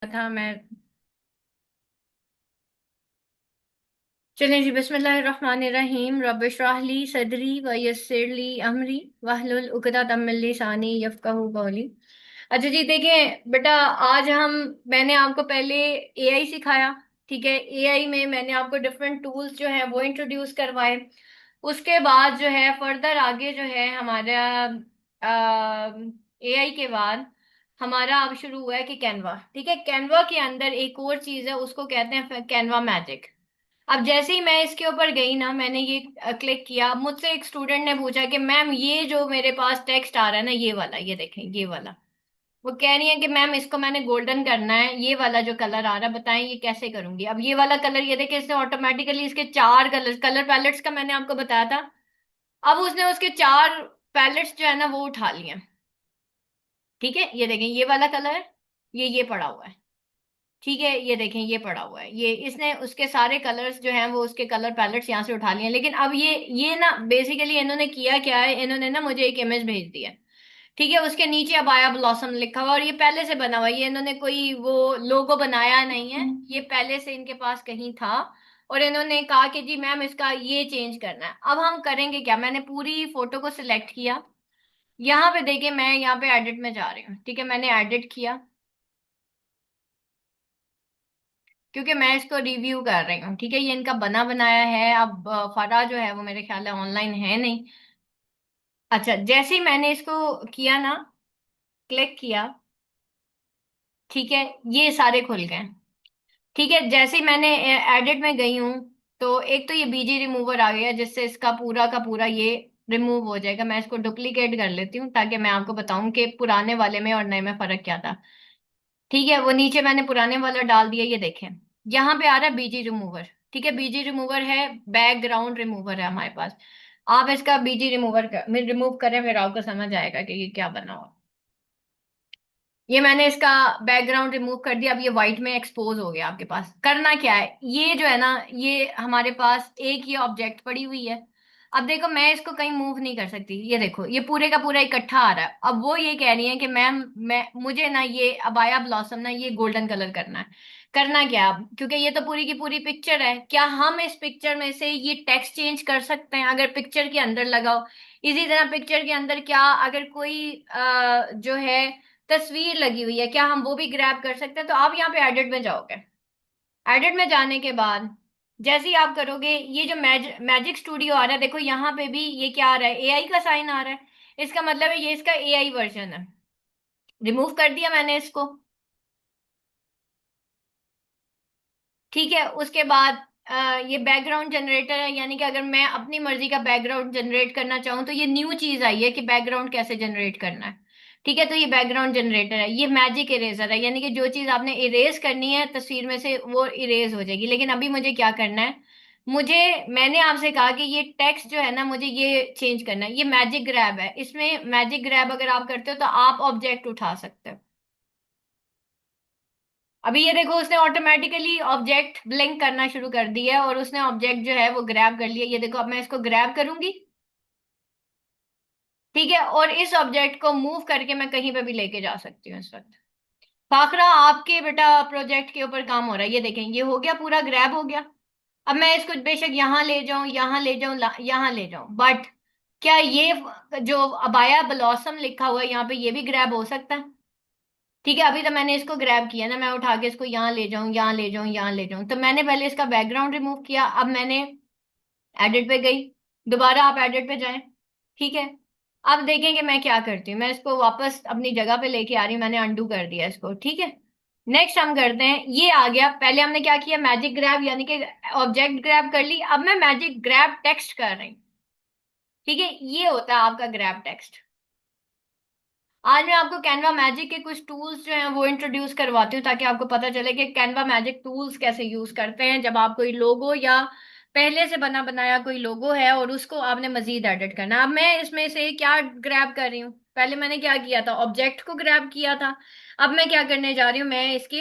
था मैं। चलें जी, बिस्मिल्लाहिर्रहमानिर्रहीम। रब्बिशरह ली सदरी व यस्सिर ली अमरी वहलुल उक़दतम मिन लिसानी यफ़क़हू क़ौली। अच्छा जी, देखें बेटा, आज मैंने आपको पहले एआई सिखाया। ठीक है, एआई में मैंने आपको डिफरेंट टूल्स जो हैं वो इंट्रोड्यूस करवाए। उसके बाद जो है फर्दर आगे जो है हमारा एआई के बाद हमारा अब शुरू हुआ है कि कैनवा। ठीक है, कैनवा के अंदर एक और चीज है, उसको कहते हैं कैनवा मैजिक। अब जैसे ही मैं इसके ऊपर गई ना, मैंने ये क्लिक किया, मुझसे एक स्टूडेंट ने पूछा कि मैम ये जो मेरे पास टेक्स्ट आ रहा है ना, ये वाला, ये देखें ये वाला। वो कह रही है कि मैम इसको मैंने गोल्डन करना है, ये वाला जो कलर आ रहा है बताएं ये कैसे करूंगी। अब ये वाला कलर, ये देखें, इसने ऑटोमेटिकली इसके चार कलर पैलेट्स का मैंने आपको बताया था। अब उसने उसके चार पैलेट्स जो है ना वो उठा लिए। ठीक है, ये देखें ये वाला कलर है, ये पड़ा हुआ है। ठीक है, ये देखें ये पड़ा हुआ है, ये इसने उसके सारे कलर्स जो हैं वो उसके कलर पैलेट्स यहाँ से उठा लिए हैं। लेकिन अब ये ना बेसिकली इन्होंने किया क्या है, इन्होंने ना मुझे एक इमेज भेज दिया। ठीक है, उसके नीचे अबाया ब्लॉसम लिखा हुआ और ये पहले से बना हुआ है, ये इन्होंने कोई वो लोगो बनाया नहीं है, ये पहले से इनके पास कहीं था। और इन्होंने कहा कि जी मैम इसका ये चेंज करना है। अब हम करेंगे क्या, मैंने पूरी फोटो को सिलेक्ट किया। यहाँ पे देखिए, मैं यहाँ पे एडिट में जा रही हूँ। ठीक है, मैंने एडिट किया क्योंकि मैं इसको रिव्यू कर रही हूँ। ठीक है, ये इनका बना बनाया है। अब फरा जो है वो मेरे ख्याल है ऑनलाइन है नहीं। अच्छा, जैसे ही मैंने इसको किया ना, क्लिक किया, ठीक है, ये सारे खुल गए। ठीक है, जैसे ही मैंने एडिट में गई हूँ, तो एक तो ये बीजी रिमूवर आ गया जिससे इसका पूरा का पूरा ये रिमूव हो जाएगा। मैं इसको डुप्लीकेट कर लेती हूँ ताकि मैं आपको बताऊं कि पुराने वाले में और नए में फर्क क्या था। ठीक है, वो नीचे मैंने पुराने वाला डाल दिया, ये देखें यहाँ पे आ रहा है बीजी रिमूवर। ठीक है, बीजी रिमूवर है, बैकग्राउंड रिमूवर है हमारे पास। आप इसका बीजी रिमूवर रिमूव करें, फिर आपको समझ आएगा कि ये क्या बना हुआ। ये मैंने इसका बैकग्राउंड रिमूव कर दिया। अब ये व्हाइट में एक्सपोज हो गया। आपके पास करना क्या है, ये जो है ना, ये हमारे पास एक ये ऑब्जेक्ट पड़ी हुई है। अब देखो, मैं इसको कहीं मूव नहीं कर सकती। ये देखो, ये पूरे का पूरा इकट्ठा आ रहा है। अब वो ये कह रही है कि मैम मैं मुझे ना ये अबाया ब्लॉसम ना ये गोल्डन कलर करना है। करना क्या है अब, क्योंकि ये तो पूरी की पूरी पिक्चर है, क्या हम इस पिक्चर में से ये टेक्स्ट चेंज कर सकते हैं अगर पिक्चर के अंदर लगाओ। इसी तरह पिक्चर के अंदर क्या, अगर कोई जो है तस्वीर लगी हुई है, क्या हम वो भी ग्रैब कर सकते हैं। तो आप यहाँ पे एडिट में जाओगे। एडिट में जाने के बाद जैसे ही आप करोगे, ये जो मैजिक स्टूडियो आ रहा है, देखो यहाँ पे भी ये क्या आ रहा है, एआई का साइन आ रहा है। इसका मतलब है ये इसका एआई वर्जन है। रिमूव कर दिया मैंने इसको। ठीक है, उसके बाद ये बैकग्राउंड जनरेटर है, यानी कि अगर मैं अपनी मर्जी का बैकग्राउंड जनरेट करना चाहूँ तो ये न्यू चीज आई है कि बैकग्राउंड कैसे जनरेट करना है। ठीक है, तो ये बैकग्राउंड जनरेटर है। ये मैजिक इरेजर है, यानी कि जो चीज आपने इरेज करनी है तस्वीर में से वो इरेज हो जाएगी। लेकिन अभी मुझे क्या करना है, मुझे मैंने आपसे कहा कि ये टेक्स्ट जो है ना मुझे ये चेंज करना है। ये मैजिक ग्रैब है, इसमें मैजिक ग्रैब अगर आप करते हो तो आप ऑब्जेक्ट उठा सकते हो। अभी ये देखो, उसने ऑटोमेटिकली ऑब्जेक्ट ब्लिंक करना शुरू कर दिया है और उसने ऑब्जेक्ट जो है वो ग्रैब कर लिया। ये देखो, अब मैं इसको ग्रैब करूंगी। ठीक है, और इस ऑब्जेक्ट को मूव करके मैं कहीं पे भी लेके जा सकती हूँ इस वक्त। फाखरा, आपके बेटा प्रोजेक्ट के ऊपर काम हो रहा है। ये देखें, ये हो गया, पूरा ग्रैब हो गया। अब मैं इसको बेशक यहाँ ले जाऊं, यहाँ ले जाऊं, यहाँ ले जाऊं, बट क्या ये जो अबाया ब्लॉसम लिखा हुआ है यहाँ पे, ये भी ग्रैब हो सकता है। ठीक है, अभी तो मैंने इसको ग्रैब किया ना, मैं उठा के इसको यहाँ ले जाऊं, यहाँ ले जाऊं, यहाँ ले जाऊं, तो मैंने पहले इसका बैकग्राउंड रिमूव किया। अब मैंने एडिट पे गई, दोबारा आप एडिट पे जाएं। ठीक है, अब देखें कि मैं क्या करती हूँ। मैं इसको वापस अपनी जगह पे लेके आ रही हूँ, मैंने अंडू कर दिया इसको। ठीक है, नेक्स्ट हम करते हैं, ये आ गया। पहले हमने क्या किया, मैजिक ग्रैब यानी कि ऑब्जेक्ट ग्रैब कर ली। अब मैं मैजिक ग्रैब टेक्स्ट कर रही हूँ। ठीक है, ये होता है आपका ग्रैब टेक्स्ट। आज मैं आपको कैनवा मैजिक के कुछ टूल्स जो हैं वो इंट्रोड्यूस करवाती हूँ ताकि आपको पता चले कि कैनवा मैजिक टूल्स कैसे यूज करते हैं जब आप कोई लोगो या पहले से बना बनाया कोई लोगो है और उसको आपने मजीद एडिट करना है। अब मैं इसमें से क्या ग्रैब कर रही हूँ, पहले मैंने क्या किया था, ऑब्जेक्ट को ग्रैब किया था। अब मैं क्या करने जा रही हूँ, मैं इसकी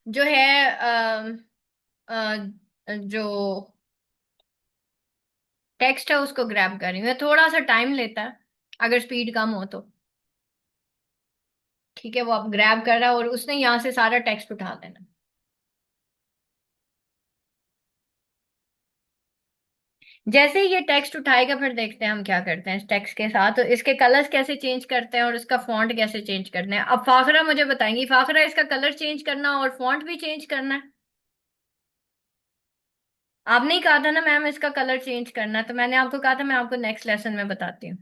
जो है जो टेक्स्ट है उसको ग्रैब कर रही हूँ। ये थोड़ा सा टाइम लेता है अगर स्पीड कम हो तो। ठीक है, वो आप ग्रैब कर रहा है और उसने यहाँ से सारा टेक्स्ट उठा देना। जैसे ही ये टेक्स्ट उठाएगा फिर देखते हैं हम क्या करते हैं इस टेक्स्ट के साथ, तो इसके कलर्स कैसे चेंज करते हैं और इसका फॉन्ट कैसे चेंज करते हैं। अब फाखरा मुझे बताएंगी, फाखरा इसका कलर चेंज करना और फॉन्ट भी चेंज करना है। आपने ही कहा था ना मैम इसका कलर चेंज करना, तो मैंने आपको कहा था मैं आपको नेक्स्ट लेसन में बताती हूँ।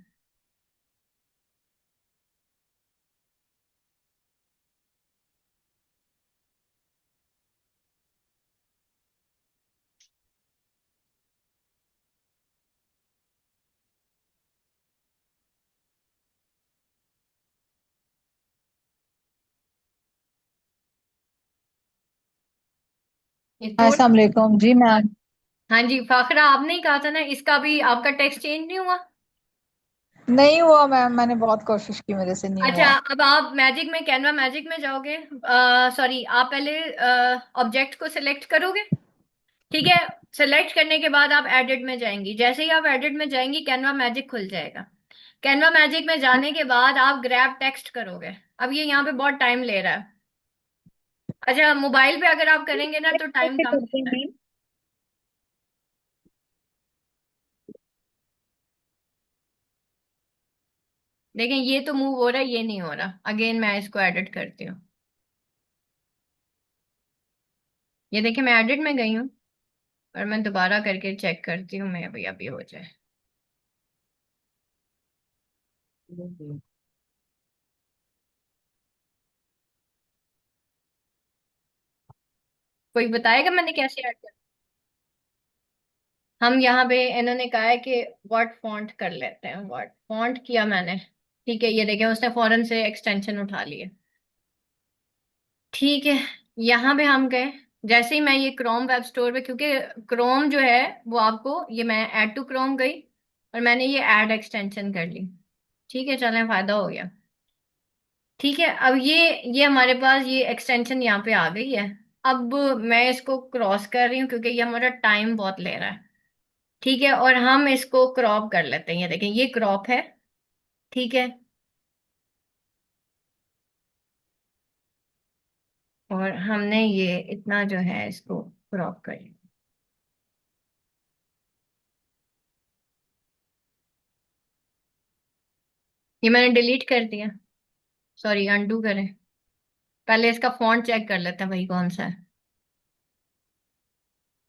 ये हाँ, थोड़ा। अस्सलाम वालेकुम जी मैम। हाँ जी फाखरा, आपने ही कहा था ना इसका भी आपका टेक्स्ट चेंज नहीं हुआ। नहीं हुआ मैम, मैंने बहुत कोशिश की, मेरे से नहीं अच्छा, हुआ। अब आप मैजिक में, कैनवा मैजिक में जाओगे। सॉरी, आप पहले ऑब्जेक्ट को सिलेक्ट करोगे। ठीक है। सिलेक्ट करने के बाद आप एडिट में जाएंगी, जैसे ही आप एडिट में जाएंगी कैनवा मैजिक खुल जाएगा। कैनवा मैजिक में जाने के बाद आप ग्रैब टेक्स्ट करोगे। अब ये यहाँ पे बहुत टाइम ले रहा है। अच्छा, मोबाइल पे अगर आप करेंगे ना तो टाइम कैसे कम करते हैं लेता है। मैम? देखें ये तो मूव हो रहा है, ये नहीं हो रहा। अगेन मैं इसको एडिट करती हूँ। ये देखिए मैं एडिट में गई हूँ और मैं दोबारा करके चेक करती हूँ, मैं अभी अभी हो जाए। कोई बताएगा मैंने कैसे ऐड किया। हम यहाँ पे इन्होंने कहा है कि वर्ड फॉन्ट कर लेते हैं, वर्ड फॉन्ट किया मैंने। ठीक है, ये देखें उसने फौरन से एक्सटेंशन उठा लिए। ठीक है, यहाँ पे हम गए। जैसे ही मैं ये क्रोम वेब स्टोर पे, क्योंकि क्रोम जो है वो आपको, ये मैं ऐड टू क्रोम गई और मैंने ये ऐड एक्सटेंशन कर ली। ठीक है, चलें फायदा हो गया। ठीक है, अब ये हमारे पास ये एक्सटेंशन यहाँ पे आ गई है। अब मैं इसको क्रॉस कर रही हूँ क्योंकि ये हमारा टाइम बहुत ले रहा है। ठीक है, और हम इसको क्रॉप कर लेते हैं, ये देखें ये क्रॉप है। ठीक है, और हमने ये इतना जो है इसको क्रॉप कर लिया। ये मैंने डिलीट कर दिया। सॉरी, अनडू करें। पहले इसका फॉन्ट चेक कर लेते हैं भाई कौन सा है।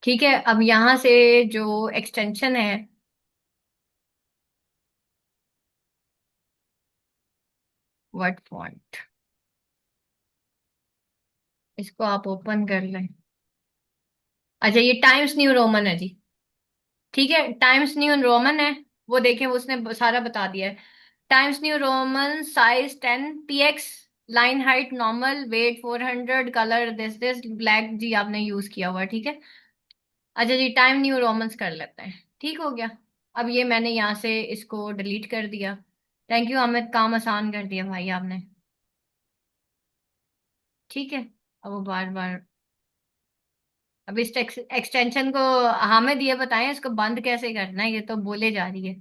ठीक है, अब यहाँ से जो एक्सटेंशन है, वर्ड फॉन्ट, इसको आप ओपन कर लें। अच्छा, ये टाइम्स न्यू रोमन है जी। ठीक है, टाइम्स न्यू रोमन है। वो देखें उसने सारा बता दिया है। Times New Roman, size 10 px, line height normal, weight 400, colour this black जी आपने यूज किया हुआ है, ठीक है। अच्छा जी, टाइम न्यू रोमन्स कर लेते हैं। ठीक हो गया। अब ये मैंने यहाँ से इसको डिलीट कर दिया। थैंक यू अमित, काम आसान कर दिया भाई आपने। ठीक है, अब वो बार बार, अब इस एक्सटेंशन को हमें दिए बताएं इसको बंद कैसे करना है, ये तो बोले जा रही है।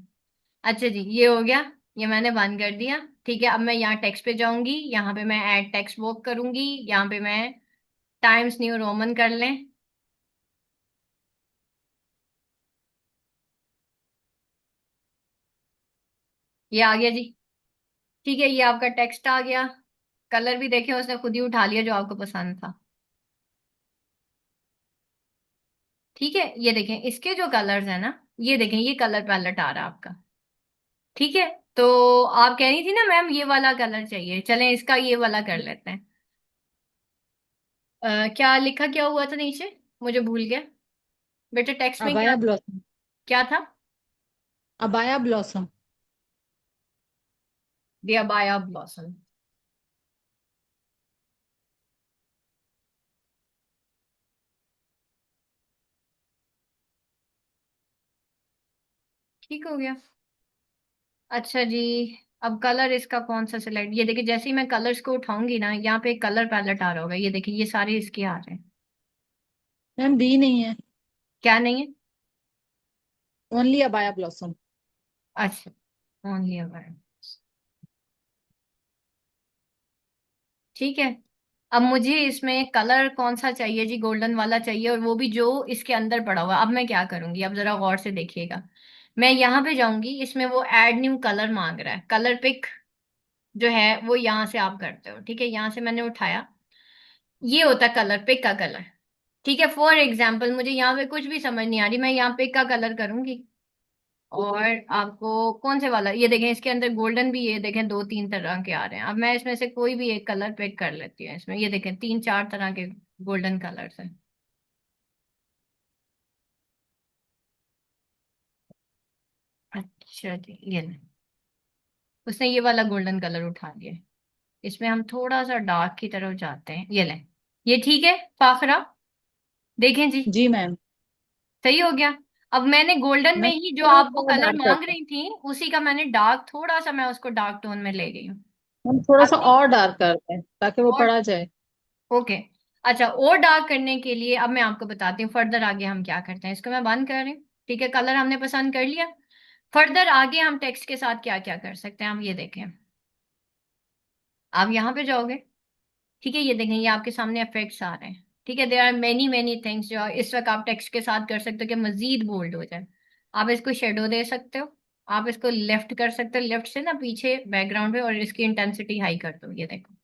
अच्छा जी, ये हो गया। ये मैंने बंद कर दिया। ठीक है, अब मैं यहाँ टेक्स्ट पे जाऊंगी, यहाँ पे मैं ऐड टेक्स्ट वर्क करूंगी। यहाँ पे मैं टाइम्स न्यू रोमन कर लें। ये आ गया जी। ठीक है, ये आपका टेक्स्ट आ गया। कलर भी देखें उसने खुद ही उठा लिया जो आपको पसंद था। ठीक है, ये देखें इसके जो कलर्स है ना, ये देखें ये कलर पैलेट आ रहा है आपका। ठीक है, तो आप कह रही थी ना मैम ये वाला कलर चाहिए, चलें इसका ये वाला कर लेते हैं। क्या लिखा, क्या हुआ था नीचे, मुझे भूल गया। बेटे टेक्स्ट में क्या, अबाया ब्लॉसम। क्या था। Abaya blossom. दिया बाय ब्लॉसम। ठीक हो गया। अच्छा जी, अब कलर इसका कौन सा सिलेक्ट, ये देखिए जैसे ही मैं कलर्स को उठाऊंगी ना, यहाँ पे एक कलर पैलेट आ रहा होगा, ये देखिए ये सारे इसके आ रहे हैं। मैम दी नहीं है। क्या नहीं है। Only abaya blossom. अच्छा, ओनली अवर। ठीक है। अब मुझे इसमें कलर कौन सा चाहिए जी, गोल्डन वाला चाहिए, और वो भी जो इसके अंदर पड़ा हुआ है। अब मैं क्या करूंगी, अब जरा गौर से देखिएगा। मैं यहाँ पे जाऊंगी, इसमें वो ऐड न्यू कलर मांग रहा है, कलर पिक जो है वो यहाँ से आप करते हो, ठीक है। यहाँ से मैंने उठाया, ये होता है कलर पिक का कलर। ठीक है, फॉर एग्जाम्पल मुझे यहाँ पे कुछ भी समझ नहीं आ रही, मैं यहाँ पिक का कलर करूंगी। और आपको कौन से वाला, ये देखें इसके अंदर गोल्डन भी, ये देखें दो तीन तरह के आ रहे हैं। अब मैं इसमें से कोई भी एक कलर पिक कर लेती हूँ, इसमें ये देखें तीन चार तरह के गोल्डन कलर्स हैं। अच्छा जी, ये ले, उसने ये वाला गोल्डन कलर उठा लिया। इसमें हम थोड़ा सा डार्क की तरफ जाते हैं, ये ले, ये ठीक है फाखरा, देखें जी, जी मैम। सही हो गया। अब मैंने गोल्डन में मैम ही जो थोड़ा आप वो सा और कलर डार्क मांग करते हैं। रही थी, उसी का मैंने डार्क थोड़ा सा, मैं उसको डार्क टोन में ले गई हूँ। हम थोड़ा सा आपने और डार्क करते हैं ताकि वो और पड़ा जाए। ओके, अच्छा, और डार्क करने के लिए अब मैं आपको बताती हूँ फर्दर आगे हम क्या करते हैं। इसको मैं बंद कर रही हूँ, ठीक है, कलर हमने पसंद कर लिया। फर्दर आगे हम टेक्स्ट के साथ क्या क्या कर सकते हैं, हम ये देखें। आप यहाँ पे जाओगे, ठीक है, ये देखें, ये आपके सामने इफेक्ट्स आ रहे हैं, ठीक है। There are many many things जो इस वक्त आप टेक्स्ट के साथ कर सकते हो कि मजीद बोल्ड हो जाए। आप इसको शेडो दे सकते हो, आप इसको लेफ्ट कर सकते हो, लेफ्ट से ना पीछे बैकग्राउंड पे, और इसकी इंटेंसिटी हाई कर दो, ये देखो,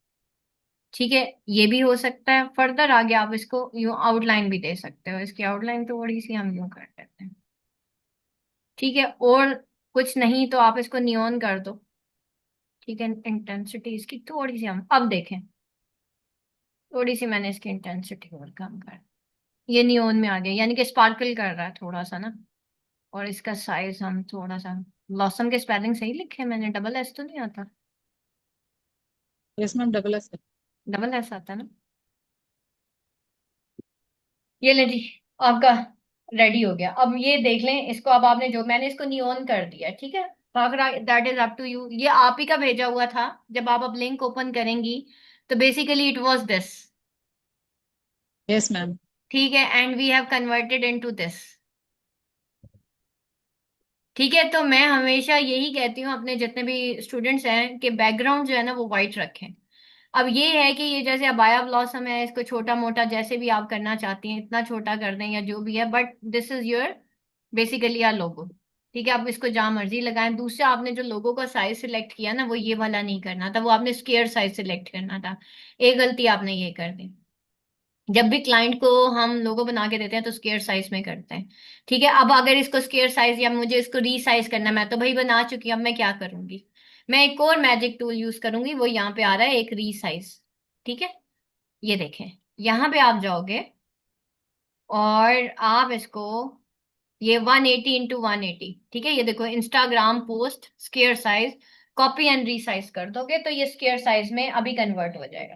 ठीक है। ये भी हो सकता है। फर्दर आगे आप इसको यूं आउटलाइन भी दे सकते हो, इसकी आउटलाइन थोड़ी सी हम यूं कर देते हैं, ठीक है। और कुछ नहीं तो आप इसको नियॉन कर दो, ठीक है। इंटेंसिटी इसकी थोड़ी सी हम अब देखें, थोड़ी सी मैंने इसकी इंटेंसिटी और कम कर, ये नियॉन में आ गया, यानी कि स्पार्कल कर रहा है थोड़ा सा ना। और इसका साइज हम थोड़ा सा, ब्लॉसम के स्पेलिंग सही लिखे हैं मैंने, डबल एस तो नहीं आता? यस मैम, डबल एस है। डबल एस आता है ना। ये ले जी, आपका रेडी हो गया। अब ये देख लें इसको, अब आपने जो, मैंने इसको नियॉन कर दिया, ठीक है। Bhakra that is up to you, ये आप ही का भेजा हुआ था। जब आप अब लिंक ओपन करेंगी तो basically it was this, yes ma'am. ठीक है, and we have converted into this, ठीक है। तो मैं हमेशा यही कहती हूँ अपने जितने भी स्टूडेंट्स हैं कि बैकग्राउंड जो है ना वो वाइट रखें। अब ये है कि ये जैसे अबाया ब्लॉसम है, इसको छोटा मोटा जैसे भी आप करना चाहती हैं इतना छोटा कर दें या जो भी है, but this is your basically R logo, ठीक है। आप इसको जहां मर्जी लगाएं। दूसरा, आपने जो लोगो का साइज सिलेक्ट किया ना, वो ये वाला नहीं करना था, वो आपने स्क्वायर साइज सिलेक्ट करना था। एक गलती आपने ये कर दी। जब भी क्लाइंट को हम लोगो बना के देते हैं तो स्क्वायर साइज में करते हैं, ठीक है। अब अगर इसको स्क्वायर साइज या मुझे इसको रीसाइज करना, मैं तो भाई बना चुकी हूँ, अब मैं क्या करूंगी, मैं एक और मैजिक टूल यूज करूंगी, वो यहाँ पे आ रहा है एक रीसाइज, ठीक है। ये देखें, यहाँ पे आप जाओगे और आप इसको, ये 180 इंटू 180, ठीक है, ये देखो Instagram post square size, copy and resize कर दोगे तो ये स्क्वायर साइज में अभी कन्वर्ट हो जाएगा।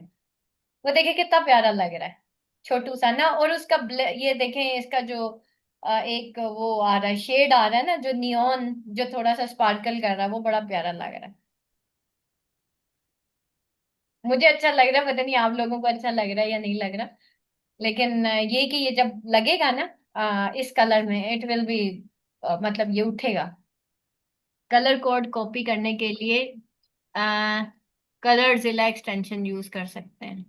वो देखिए कितना प्यारा लग रहा है, छोटू सा ना। और उसका ये देखें इसका जो एक वो आ रहा है, शेड आ रहा है ना, जो नियॉन, जो थोड़ा सा स्पार्कल कर रहा है, वो बड़ा प्यारा लग रहा है। मुझे अच्छा लग रहा है, पता नहीं आप लोगों को अच्छा लग रहा है या नहीं लग रहा। लेकिन ये कि ये जब लगेगा ना इस कलर में, इट विल बी, मतलब ये उठेगा। कलर कोड कॉपी करने के लिए कलर जिला एक्सटेंशन यूज कर सकते हैं।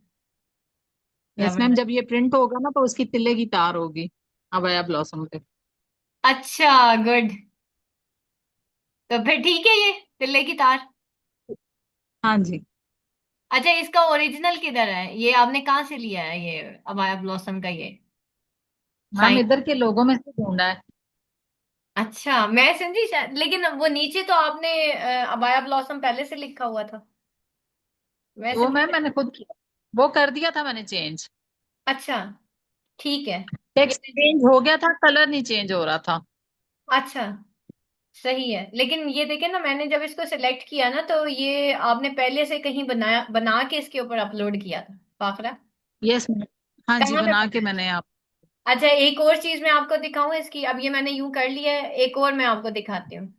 यस मैम, जब ये प्रिंट होगा ना तो उसकी तिल्ले की तार होगी अबाया ब्लॉसम पे। अच्छा, गुड। तो फिर ठीक है, ये तिल्ले की तार। हाँ जी। अच्छा, इसका ओरिजिनल किधर है, ये आपने कहाँ से लिया है ये अबाया ब्लॉसम का ये मैम साइन? इधर के लोगों में से ढूंढा है। अच्छा, मैं समझी शायद, लेकिन वो नीचे तो आपने अबाया ब्लॉसम पहले से लिखा हुआ था, मैं वो मैम समझी। मैंने खुद किया, वो कर दिया था मैंने चेंज। अच्छा, ठीक है। ये टेक्स्ट चेंज हो गया था, कलर नहीं चेंज हो रहा था। अच्छा, सही है। लेकिन ये देखे ना, मैंने जब इसको सिलेक्ट किया ना तो ये आपने पहले से कहीं बनाया, बना के इसके ऊपर अपलोड किया था फाखरा? Yes ma'am. हाँ जी, कहाँ पे बना के बनाया? मैंने आप। अच्छा, एक और चीज मैं आपको दिखाऊं इसकी, अब ये मैंने यूं कर लिया है, एक और मैं आपको दिखाती हूँ।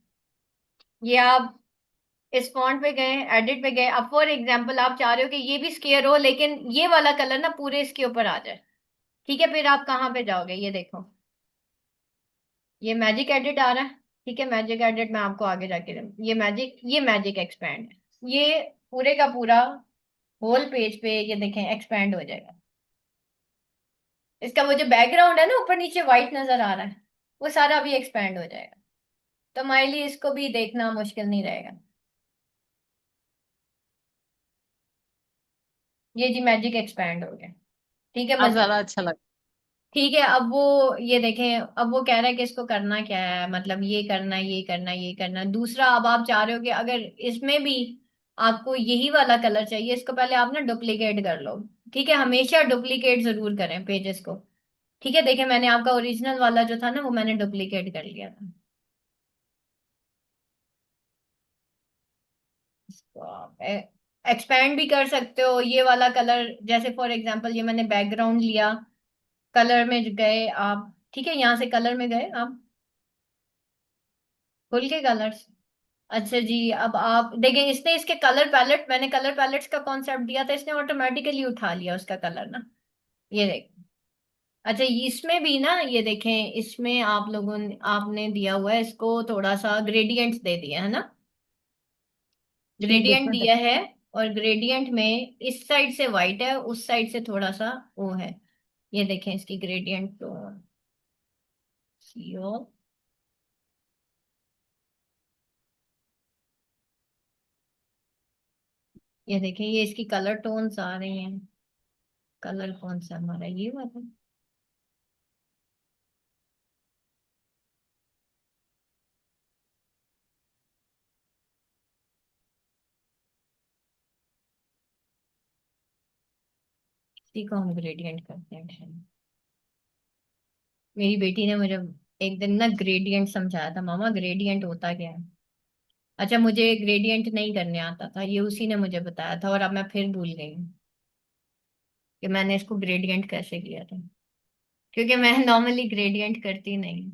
ये आप इस फॉन्ट पे गए, एडिट पे गए, अब फॉर एग्जांपल आप चाह रहे हो कि ये भी स्केयर हो लेकिन ये वाला कलर ना पूरे इसके ऊपर आ जाए, ठीक है। फिर आप कहाँ पे जाओगे, ये देखो, ये मैजिक एडिट आ रहा है, ठीक है। मैजिक एडिट में आपको आगे जाके, ये मैजिक एक्सपैंड है, ये पूरे का पूरा होल पेज पे ये देखें एक्सपैंड हो जाएगा। इसका वो जो बैकग्राउंड है ना ऊपर नीचे व्हाइट नजर आ रहा है, वो सारा अभी एक्सपैंड हो जाएगा। तो हमारे लिए इसको भी देखना मुश्किल नहीं रहेगा। ये जी मैजिक एक्सपैंड हो गया। ठीक है अब ज्यादा अच्छा लग। ठीक है अब वो ये देखें, अब वो कह रहा है कि इसको करना क्या है, मतलब ये करना है, ये करना है, ये करना है। दूसरा अब आप चाह रहे हो कि अगर इसमें भी आपको यही वाला कलर चाहिए, इसको पहले आप ना डुप्लीकेट कर लो। ठीक है, हमेशा डुप्लीकेट जरूर करें पेजेस को। ठीक है, देखिए मैंने आपका ओरिजिनल वाला जो था ना वो मैंने डुप्लीकेट कर लिया था। इसको आप एक्सपैंड भी कर सकते हो ये वाला कलर। जैसे फॉर एग्जांपल ये मैंने बैकग्राउंड लिया, कलर में गए आप। ठीक है, यहाँ से कलर में गए आप, खुल के कलर्स। अच्छा जी, अब आप देखें इसने इसके कलर पैलेट, मैंने कलर पैलेट्स का कॉन्सेप्ट दिया था, इसने ऑटोमेटिकली उठा लिया उसका कलर ना। ये देखें। अच्छा इसमें भी ना ये देखें, इसमें आप लोगों ने आपने दिया हुआ है इसको थोड़ा सा ग्रेडियंट्स दे दिया है ना, ग्रेडियंट डिफरेंट। दिया है। और ग्रेडियंट में इस साइड से वाइट है, उस साइड से थोड़ा सा वो है। ये देखें इसकी ग्रेडियंट तो CO। ये देखें ये इसकी कलर टोन्स आ रहे हैं। कलर कौन सा हमारा ये वाला, इसी को हम ग्रेडियंट करते हैं। मेरी बेटी ने मुझे एक दिन ना ग्रेडियंट समझाया था, मामा ग्रेडियंट होता क्या है। अच्छा मुझे ग्रेडियंट नहीं करने आता था, ये उसी ने मुझे बताया था, और अब मैं फिर भूल गई हूँ कि मैंने इसको ग्रेडियंट कैसे किया था, क्योंकि मैं नॉर्मली ग्रेडियंट करती नहीं।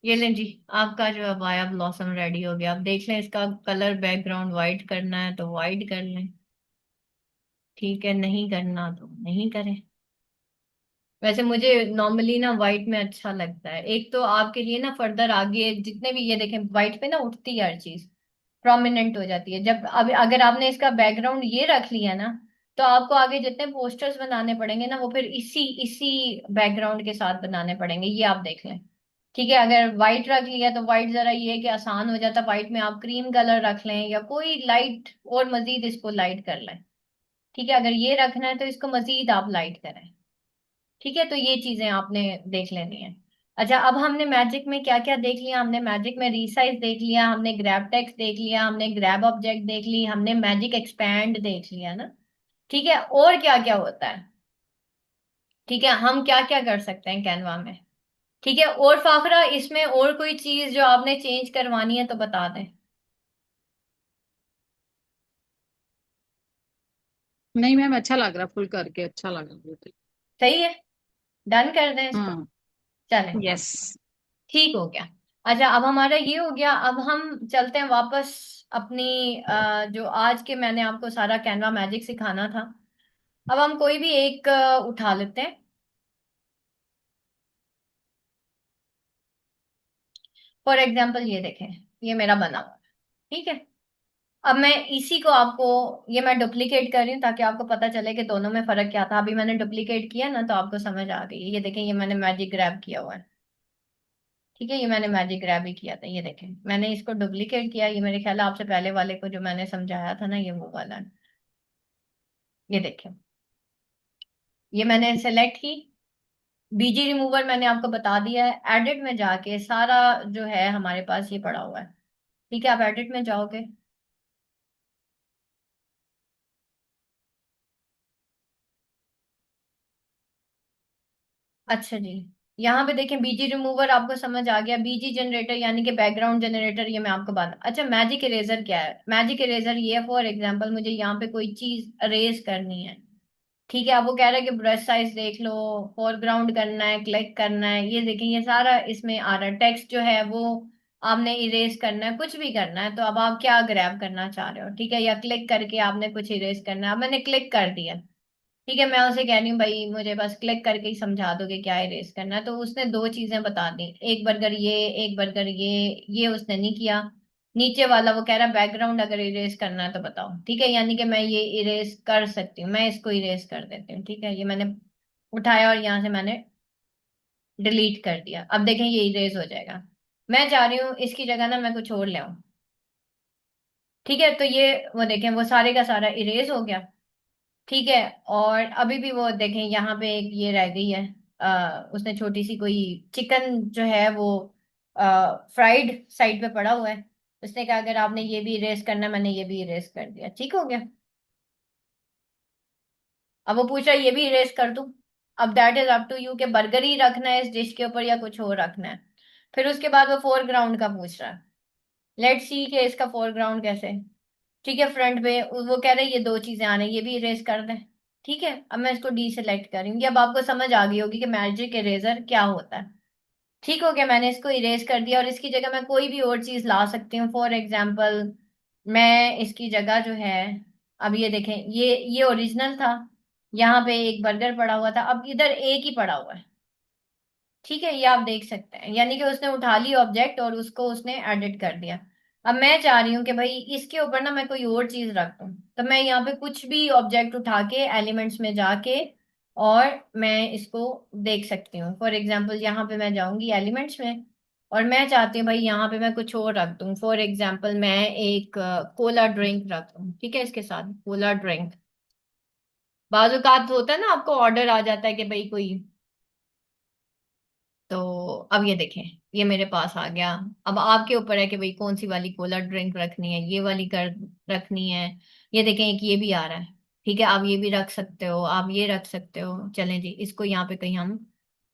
ये लें जी, आपका जो अब आया ब्लॉसम रेडी हो गया। अब देख लें इसका कलर बैकग्राउंड वाइट करना है तो वाइट कर लें, ठीक है नहीं करना तो नहीं करें। वैसे मुझे नॉर्मली ना व्हाइट में अच्छा लगता है। एक तो आपके लिए ना फर्दर आगे जितने भी ये देखें व्हाइट पे ना उठती है हर चीज, प्रोमिनेंट हो जाती है। जब अब अगर आपने इसका बैकग्राउंड ये रख लिया ना, तो आपको आगे जितने पोस्टर्स बनाने पड़ेंगे ना वो फिर इसी इसी बैकग्राउंड के साथ बनाने पड़ेंगे, ये आप देख लें। ठीक है, अगर व्हाइट रख लिया तो व्हाइट जरा ये है कि आसान हो जाता, व्हाइट में आप क्रीम कलर रख लें या कोई लाइट और मजीद इसको लाइट कर लें। ठीक है, अगर ये रखना है तो इसको मजीद आप लाइट करें। ठीक है, तो ये चीजें आपने देख लेनी है। अच्छा अब हमने मैजिक में क्या क्या देख लिया, हमने मैजिक में रीसाइज देख लिया, हमने ग्रैब टेक्स्ट देख लिया, हमने ग्रैब ऑब्जेक्ट देख ली, हमने मैजिक एक्सपैंड देख लिया ना। ठीक है, और क्या क्या होता है, ठीक है हम क्या क्या कर सकते हैं कैनवा में। ठीक है, और फाखरा इसमें और कोई चीज जो आपने चेंज करवानी है तो बता दें। नहीं मैम, अच्छा लग रहा, फुल करके अच्छा लग रहा बिल्कुल। सही है, डन कर दें इसको। हाँ। चलें, यस। ठीक हो गया। अच्छा अब हमारा ये हो गया, अब हम चलते हैं वापस अपनी जो आज के मैंने आपको सारा कैनवा मैजिक सिखाना था। अब हम कोई भी एक उठा लेते हैं। फॉर एग्जाम्पल ये देखें, ये मेरा बना हुआ है। ठीक है, अब मैं इसी को आपको, ये मैं डुप्लीकेट कर रही हूँ ताकि आपको पता चले कि दोनों में फर्क क्या था। अभी मैंने डुप्लीकेट किया ना तो आपको समझ आ गई। ये देखें ये मैंने मैजिक ग्रैब किया हुआ है। ठीक है, ये मैंने मैजिक ग्रैब ही किया था। ये देखें मैंने इसको डुप्लीकेट किया, ये मेरे ख्याल है आपसे पहले वाले को जो मैंने समझाया था ना ये वो वाला है। ये देखें, ये मैंने सेलेक्ट की, बीजी रिमूवर मैंने आपको बता दिया है। एडिट में जाके सारा जो है हमारे पास ये पड़ा हुआ है। ठीक है, आप एडिट में जाओगे। अच्छा जी, यहाँ पे देखें बीजी रिमूवर आपको समझ आ गया। बीजी जनरेटर यानी कि बैकग्राउंड जनरेटर, ये मैं आपको बात। अच्छा मैजिक इरेजर क्या है, मैजिक इरेजर ये है फॉर एग्जांपल मुझे यहाँ पे कोई चीज अरेज करनी है। ठीक है, अब वो कह रहा है कि ब्रश साइज देख लो, फोरग्राउंड करना है, क्लिक करना है। ये देखें ये सारा इसमें आ रहा है। टेक्स्ट जो है वो आपने इरेज करना है, कुछ भी करना है तो अब आप क्या ग्रैब करना चाह रहे हो। ठीक है, या क्लिक करके आपने कुछ इरेज करना है। अब मैंने क्लिक कर दिया। ठीक है, मैं उसे कह रही हूँ भाई मुझे बस क्लिक करके ही समझा दोगे क्या इरेज करना है, तो उसने दो चीजें बता दी, एक बर्गर ये, एक बर्गर ये उसने नहीं किया। नीचे वाला वो कह रहा है बैकग्राउंड अगर इरेज करना है तो बताओ। ठीक है, यानी कि मैं ये इरेज कर सकती हूँ, मैं इसको इरेज कर देती हूँ। ठीक है, ये मैंने उठाया और यहाँ से मैंने डिलीट कर दिया। अब देखें ये इरेज हो जाएगा। मैं चाह रही हूँ इसकी जगह ना मैं कुछ और ले आऊं। ठीक है, तो ये वो देखें वो सारे का सारा इरेज हो गया। ठीक है, और अभी भी वो देखें यहाँ पे एक ये रह गई है। उसने छोटी सी कोई चिकन जो है वो फ्राइड साइड पे पड़ा हुआ है। उसने कहा अगर आपने ये भी इरेज करना, मैंने ये भी इरेज कर दिया, ठीक हो गया। अब वो पूछ रहा है ये भी इरेज कर दूं। अब that is up to you कि बर्गर ही रखना है इस डिश के ऊपर या कुछ और रखना है। फिर उसके बाद वो फोरग्राउंड का पूछ रहा है। लेट्स सी कि इसका फोरग्राउंड कैसे है। ठीक है, फ्रंट पे वो कह रहे हैं ये दो चीजें आ रही, ये भी इरेज कर दें। ठीक है, अब मैं इसको डी सेलेक्ट करूंगी। अब आपको समझ आ गई होगी कि मैजिक इरेजर क्या होता है। ठीक हो गया, मैंने इसको इरेज कर दिया और इसकी जगह मैं कोई भी और चीज ला सकती हूँ। फॉर एग्जाम्पल मैं इसकी जगह जो है, अब ये देखें ये ओरिजिनल था। यहाँ पे एक बर्गर पड़ा हुआ था, अब इधर एक ही पड़ा हुआ है। ठीक है, ये आप देख सकते हैं, यानी कि उसने उठा लिया ऑब्जेक्ट और उसको उसने एडिट कर दिया। अब मैं चाह रही हूँ कि भाई इसके ऊपर ना मैं कोई और चीज रख दूँ। तो मैं यहाँ पे कुछ भी ऑब्जेक्ट उठा के एलिमेंट्स में जाके और मैं इसको देख सकती हूँ। फॉर एग्जाम्पल यहाँ पे मैं जाऊंगी एलिमेंट्स में और मैं चाहती हूँ भाई यहाँ पे मैं कुछ और रख दूँ। फॉर एग्जाम्पल मैं एक कोला ड्रिंक रख दूँ। ठीक है, इसके साथ कोला ड्रिंक। बाजूकात होता है ना, आपको ऑर्डर आ जाता है कि भाई कोई। तो अब ये देखें ये मेरे पास आ गया। अब आपके ऊपर है कि भाई कौन सी वाली कोला ड्रिंक रखनी है, ये वाली कर रखनी है। ये देखें एक ये भी आ रहा है। ठीक है, आप ये भी रख सकते हो, आप ये रख सकते हो। चलें जी, इसको यहाँ पे कहीं हम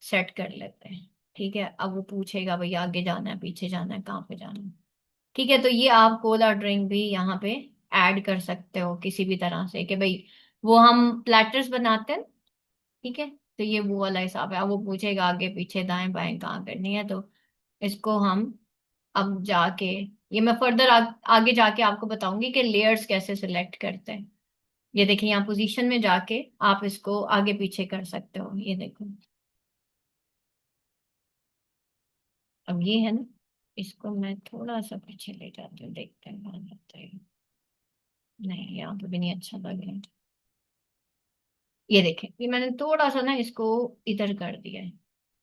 सेट कर लेते हैं। ठीक है, अब वो पूछेगा भाई आगे जाना है पीछे जाना है कहाँ पे जाना है। ठीक है, तो ये आप कोला ड्रिंक भी यहाँ पे ऐड कर सकते हो किसी भी तरह से कि भाई वो हम प्लेटर्स बनाते हैं। ठीक है, तो ये वो वाला हिसाब है। अब वो पूछेगा आगे पीछे दाएं बाएं कहाँ करनी है, तो इसको हम अब जाके ये मैं फर्दर आगे जाके आपको बताऊंगी कि लेयर्स कैसे सिलेक्ट करते हैं। ये देखिए यहाँ पोजीशन में जाके आप इसको आगे पीछे कर सकते हो। ये देखो, अब ये है ना, इसको मैं थोड़ा सा पीछे ले जाती हूँ, देखते हैं कहाँ जाता है। नहीं, यहाँ पे भी नहीं अच्छा लग रहा है। ये देखें ये मैंने थोड़ा सा ना इसको इधर कर दिया है,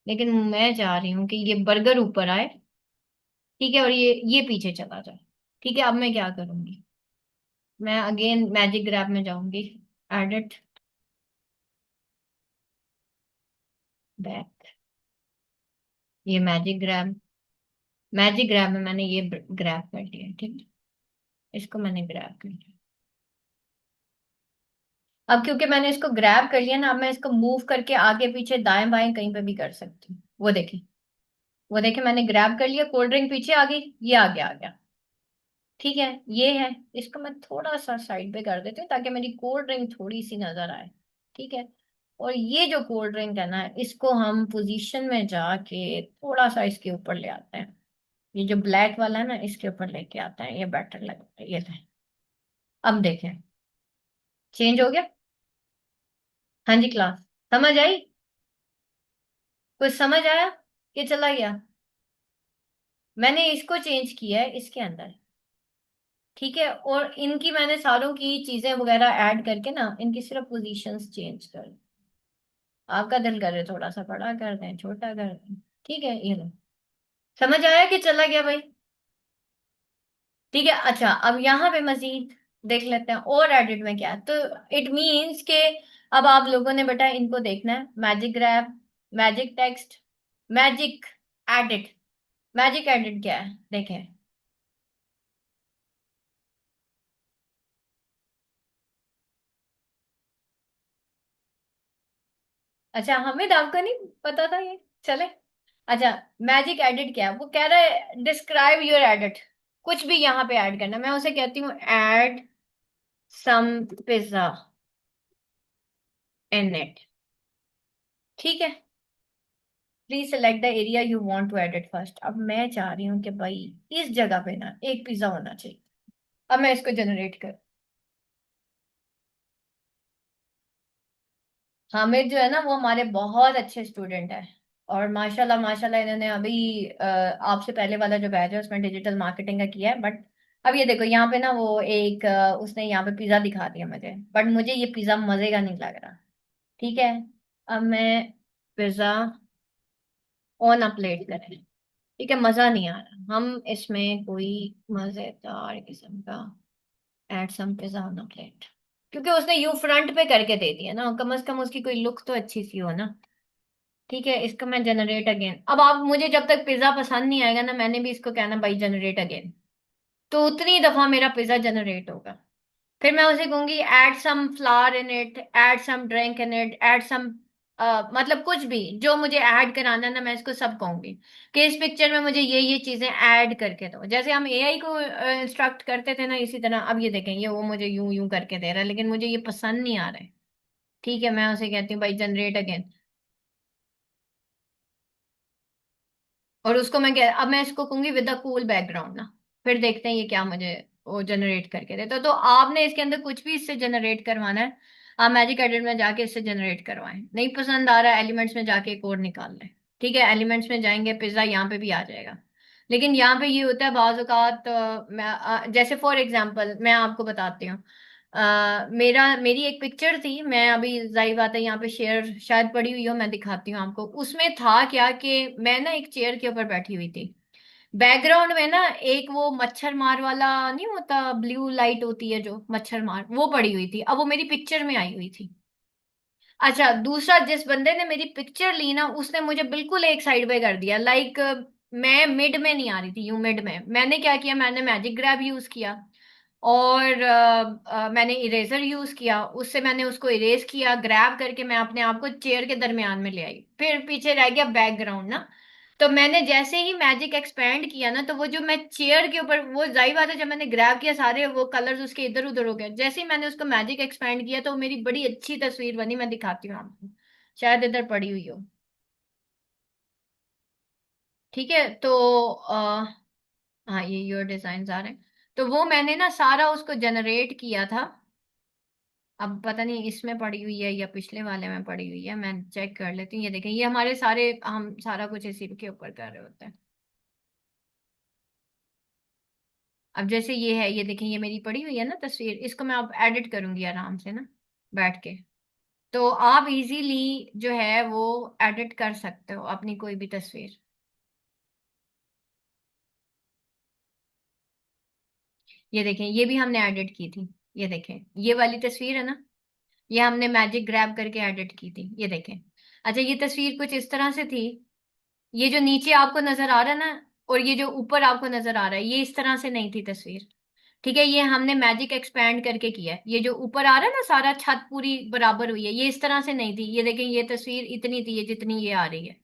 लेकिन मैं चाह रही हूँ कि ये बर्गर ऊपर आए। ठीक है, और ये पीछे चला जाए। ठीक है, अब मैं क्या करूंगी, मैं अगेन मैजिक ग्रैब में जाऊंगी। एडिट, बैक, ये मैजिक ग्रैब में मैंने ये ग्रैब कर लिया। ठीक है, इसको मैंने ग्रैब कर लिया। अब क्योंकि मैंने इसको ग्रैब कर लिया ना, अब मैं इसको मूव करके आगे पीछे दाएं बाएं कहीं पे भी कर सकती हूँ। वो देखे मैंने ग्रैब कर लिया, कोल्ड ड्रिंक पीछे आ गई, ये आगे आ गया। ठीक है, ये है। इसको मैं थोड़ा सा साइड पे कर देती हूँ ताकि मेरी कोल्ड ड्रिंक थोड़ी सी नजर आए। ठीक है, और ये जो कोल्ड ड्रिंक है ना, इसको हम पोजीशन में जाके थोड़ा सा इसके ऊपर ले आते हैं। ये जो ब्लैक वाला है ना, इसके ऊपर लेके आता है, ये बेटर लगता है। ये ले, अब देखें चेंज हो गया। हाँ जी क्लास, समझ आई? कुछ समझ आया कि चला गया? मैंने इसको चेंज किया है इसके अंदर। ठीक है, और इनकी मैंने सारों की चीजें वगैरह ऐड करके ना इनकी सिर्फ पोजीशंस चेंज कर। आपका दिल करे थोड़ा सा बड़ा कर दें छोटा कर दें। ठीक है, ये लो। समझ आया कि चला गया भाई? ठीक है, अच्छा अब यहाँ पे मजीद देख लेते हैं और एडिट में क्या है। तो इट मीन्स के अब आप लोगों ने बेटा इनको देखना है, magic grab, magic text, magic edit. Magic edit क्या है देखें। अच्छा हमें आपको नहीं पता था ये, चले। अच्छा, मैजिक एडिट क्या है, वो कह रहा है डिस्क्राइब योर एडिट। कुछ भी यहाँ पे ऐड करना, मैं उसे कहती हूँ add some pizza in it. ठीक है, please select the area you want to edit first. अब मैं चाह रही हूँ कि भाई इस जगह पे ना एक पिज्जा होना चाहिए। अब मैं इसको जनरेट कर, हामिद जो है ना वो हमारे बहुत अच्छे स्टूडेंट है। और माशाल्लाह माशाल्लाह इन्होंने अभी आपसे पहले वाला जो बैच है उसमें डिजिटल मार्केटिंग का किया है। बट अब ये देखो यहाँ पे ना वो एक उसने यहाँ पे पिज्जा दिखा दिया मुझे, बट मुझे ये पिज्जा मजे का नहीं लग रहा। ठीक है, अब मैं पिज्जा ऑन अ प्लेट करें। ठीक है, मजा नहीं आ रहा, हम इसमें कोई मजेदार किस्म का add some pizza on a plate, क्योंकि उसने यू फ्रंट पे करके दे दिया ना, कम से कम उसकी कोई लुक तो अच्छी सी हो ना। ठीक है, इसका मैं जनरेट अगेन, अब आप मुझे जब तक पिज्जा पसंद नहीं आएगा ना, मैंने भी इसको कहना भाई जनरेट अगेन, तो उतनी दफा मेरा पिज्जा जनरेट होगा। फिर मैं उसे कहूंगी add some flower in it, add some drink in it, add some मतलब कुछ भी जो मुझे ऐड कराना है ना, मैं इसको सब कहूंगी कि इस पिक्चर में मुझे ये चीजें ऐड करके दो, जैसे हम एआई को इंस्ट्रक्ट करते थे ना, इसी तरह अब ये देखें, ये वो मुझे यूं यूं करके दे रहा है, लेकिन मुझे ये पसंद नहीं आ रहा है। ठीक है, मैं उसे कहती हूँ भाई जनरेट अगेन, और उसको मैं कह, अब मैं इसको कहूंगी विद द कूल बैकग्राउंड ना, फिर देखते हैं ये क्या मुझे वो जनरेट करके देता तो आपने इसके अंदर कुछ भी इससे जनरेट करवाना है, आप मैजिक एडिट में जाके इससे जनरेट करवाएं, नहीं पसंद आ रहा है एलिमेंट्स में जाके एक और निकाल लें। ठीक है, एलिमेंट्स में जाएंगे, पिज्जा यहाँ पे भी आ जाएगा। लेकिन यहाँ पे ये होता है बाज़ औक़ात जैसे फॉर एग्जांपल मैं आपको बताती हूँ, मेरी एक पिक्चर थी, मैं अभी जाहिर बात है यहाँ पे शेयर शायद पड़ी हुई हो, मैं दिखाती हूँ आपको, उसमें था क्या कि मैं ना एक चेयर के ऊपर बैठी हुई थी, बैकग्राउंड में ना एक वो मच्छर मार वाला नहीं होता, ब्लू लाइट होती है जो मच्छर मार, वो पड़ी हुई थी, अब वो मेरी पिक्चर में आई हुई थी। अच्छा, दूसरा जिस बंदे ने मेरी पिक्चर ली ना, उसने मुझे बिल्कुल एक साइड पे कर दिया, लाइक मैं मिड में नहीं आ रही थी, यूं मिड में, मैंने क्या किया, मैंने मैजिक ग्रैब यूज किया, और मैंने इरेजर यूज किया, उससे मैंने उसको इरेज किया, ग्रैब करके मैं अपने आप को चेयर के दरमियान में ले आई, फिर पीछे रह गया बैकग्राउंड ना। तो मैंने जैसे ही मैजिक एक्सपेंड किया ना, तो वो जो मैं चेयर के ऊपर, वो जाहिर बात है जब मैंने ग्रैब किया सारे वो कलर्स उसके इधर उधर हो गए, जैसे ही मैंने उसको मैजिक एक्सपेंड किया तो वो मेरी बड़ी अच्छी तस्वीर बनी, मैं दिखाती हूँ आपको, शायद इधर पड़ी हुई हो। ठीक है, तो हाँ ये योर डिजाइन आ रहे हैं, तो वो मैंने ना सारा उसको जनरेट किया था। अब पता नहीं इसमें पड़ी हुई है या पिछले वाले में पड़ी हुई है, मैं चेक कर लेती हूँ, ये देखें, ये हमारे सारे, हम सारा कुछ इसी के ऊपर कर रहे होते हैं। अब जैसे ये है, ये देखें, ये मेरी पड़ी हुई है ना तस्वीर, इसको मैं अब एडिट करूंगी आराम से ना बैठ के, तो आप इजीली जो है वो एडिट कर सकते हो अपनी कोई भी तस्वीर। ये देखें, ये भी हमने एडिट की थी, ये देखें, ये वाली तस्वीर है ना, ये हमने मैजिक ग्रैब करके एडिट की थी, ये देखें। अच्छा, ये तस्वीर कुछ इस तरह से थी, ये जो नीचे आपको नजर आ रहा है ना, और ये जो ऊपर आपको नजर आ रहा है, ये इस तरह से नहीं थी तस्वीर। ठीक है, ये हमने मैजिक एक्सपैंड करके किया है, ये जो ऊपर आ रहा है ना सारा छत पूरी बराबर हुई है, ये इस तरह से नहीं थी, ये देखें, ये तस्वीर इतनी थी ये जितनी ये आ रही है।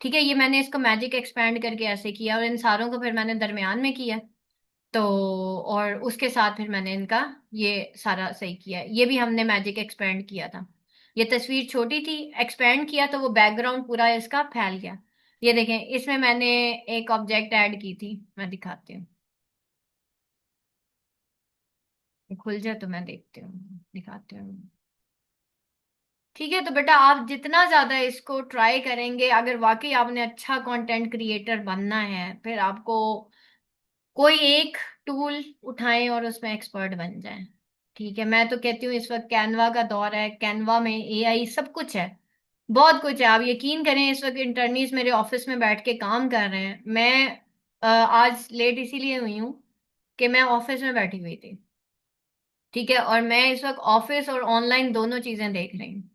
ठीक है, ये मैंने इसको मैजिक एक्सपैंड करके ऐसे किया, और इन सारों को फिर मैंने दरमियान में किया, तो और उसके साथ फिर मैंने इनका ये सारा सही किया है, ये भी हमने मैजिक एक्सपेंड किया था। ये तस्वीर छोटी थी, एक्सपेंड किया तो वो बैकग्राउंड पूरा इसका फैल गया। ये देखें, इसमें मैंने एक ऑब्जेक्ट ऐड की थी, मैं दिखाती हूँ, ये खुल जाए तो मैं देखती हूँ, दिखाती हूँ। ठीक है, तो बेटा आप जितना ज्यादा इसको ट्राई करेंगे, अगर वाकई आपने अच्छा कंटेंट क्रिएटर बनना है, फिर आपको कोई एक टूल उठाएं और उसमें एक्सपर्ट बन जाएं। ठीक है, मैं तो कहती हूँ इस वक्त कैनवा का दौर है, कैनवा में एआई सब कुछ है, बहुत कुछ है, आप यकीन करें, इस वक्त इंटर्नीज मेरे ऑफिस में बैठ के काम कर रहे हैं। मैं आज लेट इसीलिए हुई हूँ कि मैं ऑफिस में बैठी हुई थी। ठीक है, और मैं इस वक्त ऑफिस और ऑनलाइन दोनों चीजें देख रही हूँ।